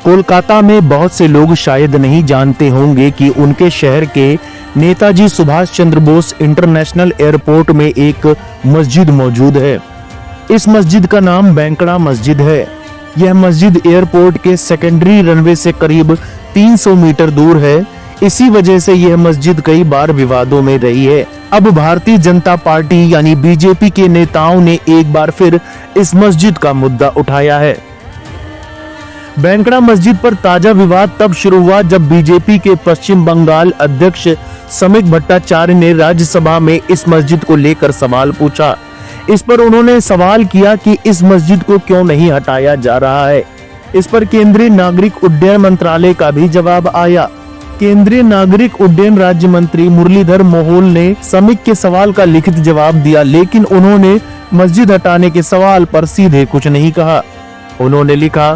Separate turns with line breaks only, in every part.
कोलकाता में बहुत से लोग शायद नहीं जानते होंगे कि उनके शहर के नेताजी सुभाष चंद्र बोस इंटरनेशनल एयरपोर्ट में एक मस्जिद मौजूद है। इस मस्जिद का नाम बैंकड़ा मस्जिद है। यह मस्जिद एयरपोर्ट के सेकेंडरी रनवे से करीब 300 मीटर दूर है। इसी वजह से यह मस्जिद कई बार विवादों में रही है। अब भारतीय जनता पार्टी यानी बीजेपी के नेताओं ने एक बार फिर इस मस्जिद का मुद्दा उठाया है। बैंकड़ा मस्जिद पर ताजा विवाद तब शुरू हुआ जब बीजेपी के पश्चिम बंगाल अध्यक्ष समिक भट्टाचार्य ने राज्यसभा में इस मस्जिद को लेकर सवाल पूछा। इस पर उन्होंने सवाल किया कि इस मस्जिद को क्यों नहीं हटाया जा रहा है। इस पर केंद्रीय नागरिक उड्डयन मंत्रालय का भी जवाब आया। केंद्रीय नागरिक उड्डयन राज्य मंत्री मुरलीधर मोहोल ने समिक के सवाल का लिखित जवाब दिया, लेकिन उन्होंने मस्जिद हटाने के सवाल पर सीधे कुछ नहीं कहा। उन्होंने लिखा,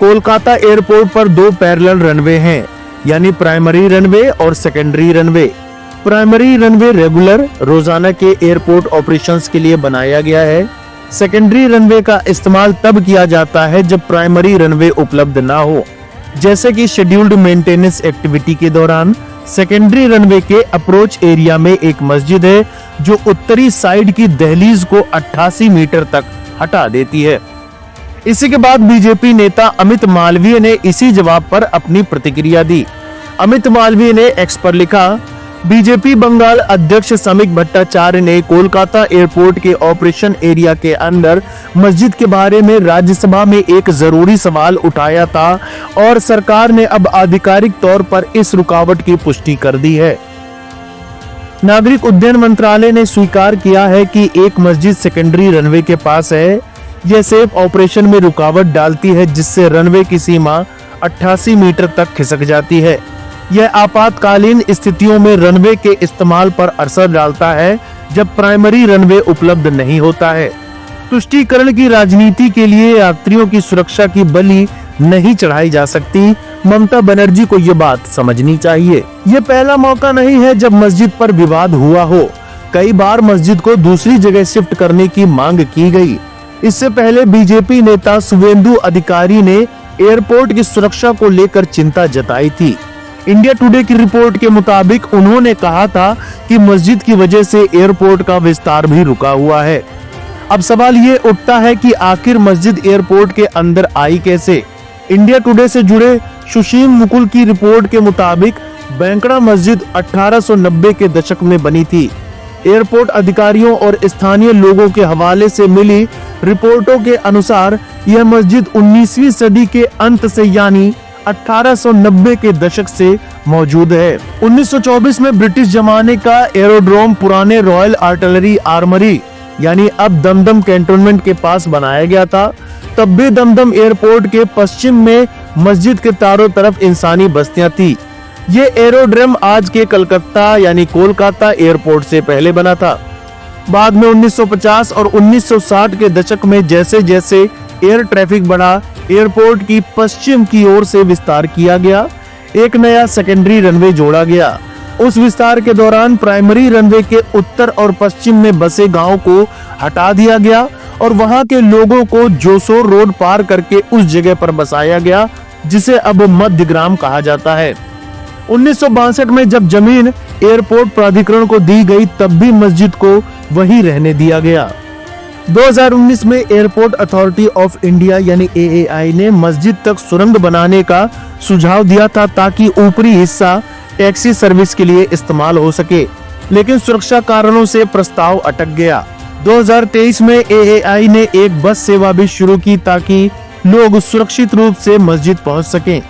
कोलकाता एयरपोर्ट पर 2 पैरेलल रनवे हैं, यानी प्राइमरी रनवे और secondary runway. Primary runway regular रोजाना के एयरपोर्ट ऑपरेशंस के लिए बनाया गया है। सेकेंडरी रनवे का इस्तेमाल तब किया जाता है जब प्राइमरी रनवे उपलब्ध ना हो, जैसे कि शेड्यूल्ड मेंटेनेंस एक्टिविटी के दौरान। सेकेंडरी रनवे के अप्रोच एरिया में एक मस्जिद है जो उत्तरी साइड की दहलीज को 88 मीटर तक हटा देती है। इसी के बाद बीजेपी नेता अमित मालवीय ने इसी जवाब पर अपनी प्रतिक्रिया दी। अमित मालवीय ने एक्स पर लिखा, बीजेपी बंगाल अध्यक्ष समिक भट्टाचार्य ने कोलकाता एयरपोर्ट के ऑपरेशन एरिया के अंदर मस्जिद के बारे में राज्यसभा में एक जरूरी सवाल उठाया था और सरकार ने अब आधिकारिक तौर पर इस रुकावट की पुष्टि कर दी है। नागरिक उड्डयन मंत्रालय ने स्वीकार किया है कि एक मस्जिद सेकेंडरी रनवे के पास है। यह सेफ ऑपरेशन में रुकावट डालती है, जिससे रनवे की सीमा 88 मीटर तक खिसक जाती है। यह आपातकालीन स्थितियों में रनवे के इस्तेमाल पर असर डालता है जब प्राइमरी रनवे उपलब्ध नहीं होता है। तुष्टीकरण की राजनीति के लिए यात्रियों की सुरक्षा की बलि नहीं चढ़ाई जा सकती। ममता बनर्जी को ये बात समझनी चाहिए। ये पहला मौका नहीं है जब मस्जिद पर विवाद हुआ हो। कई बार मस्जिद को दूसरी जगह शिफ्ट करने की मांग की गई। इससे पहले बीजेपी नेता शुवेंदु अधिकारी ने एयरपोर्ट की सुरक्षा को लेकर चिंता जताई थी। इंडिया टुडे की रिपोर्ट के मुताबिक उन्होंने कहा था कि मस्जिद की वजह से एयरपोर्ट का विस्तार भी रुका हुआ है। अब सवाल ये उठता है कि आखिर मस्जिद एयरपोर्ट के अंदर आई कैसे। इंडिया टुडे से जुड़े सुशील मुकुल की रिपोर्ट के मुताबिक बैंकड़ा मस्जिद 1890 के दशक में बनी थी। एयरपोर्ट अधिकारियों और स्थानीय लोगों के हवाले से मिली रिपोर्टों के अनुसार यह मस्जिद 19वीं सदी के अंत से यानी 1890 के दशक से मौजूद है। 1924 में ब्रिटिश जमाने का एरोड्रोम पुराने रॉयल आर्टिलरी आर्मरी यानी अब दमदम कैंटोनमेंट के पास बनाया गया था। तब भी दमदम एयरपोर्ट के पश्चिम में मस्जिद के चारों तरफ इंसानी बस्तियां थी। ये एरोड्रोम आज के कलकत्ता यानी कोलकाता एयरपोर्ट से पहले बना था। बाद में 1950 और 1960 के दशक में जैसे जैसे एयर ट्रैफिक बढ़ा, एयरपोर्ट की पश्चिम की ओर से विस्तार किया गया। एक नया सेकेंडरी रनवे जोड़ा गया। उस विस्तार के दौरान प्राइमरी रनवे के उत्तर और पश्चिम में बसे गांव को हटा दिया गया और वहां के लोगों को जोसोर रोड पार करके उस जगह पर बसाया गया जिसे अब मध्यग्राम कहा जाता है। 1962 में जब जमीन एयरपोर्ट प्राधिकरण को दी गई तब भी मस्जिद को वहीं रहने दिया गया। 2019 में एयरपोर्ट अथॉरिटी ऑफ इंडिया यानी AAI ने मस्जिद तक सुरंग बनाने का सुझाव दिया था ताकि ऊपरी हिस्सा टैक्सी सर्विस के लिए इस्तेमाल हो सके, लेकिन सुरक्षा कारणों से प्रस्ताव अटक गया। 2023 में AAI ने एक बस सेवा भी शुरू की ताकि लोग सुरक्षित रूप से मस्जिद पहुंच सकें,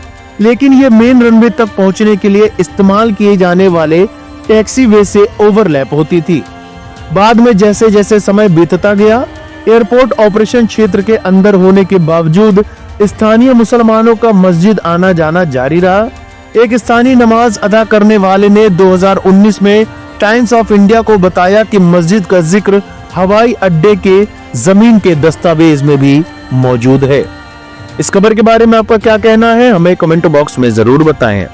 लेकिन ये मेन रनवे तक पहुंचने के लिए इस्तेमाल किए जाने वाले टैक्सी वे से ओवरलैप होती थी। बाद में जैसे जैसे समय बीतता गया, एयरपोर्ट ऑपरेशन क्षेत्र के अंदर होने के बावजूद स्थानीय मुसलमानों का मस्जिद आना जाना जारी रहा। एक स्थानीय नमाज अदा करने वाले ने 2019 में टाइम्स ऑफ इंडिया को बताया कि मस्जिद का जिक्र हवाई अड्डे के जमीन के दस्तावेज में भी मौजूद है। इस खबर के बारे में आपका क्या कहना है, हमें कमेंट बॉक्स में जरूर बताएं।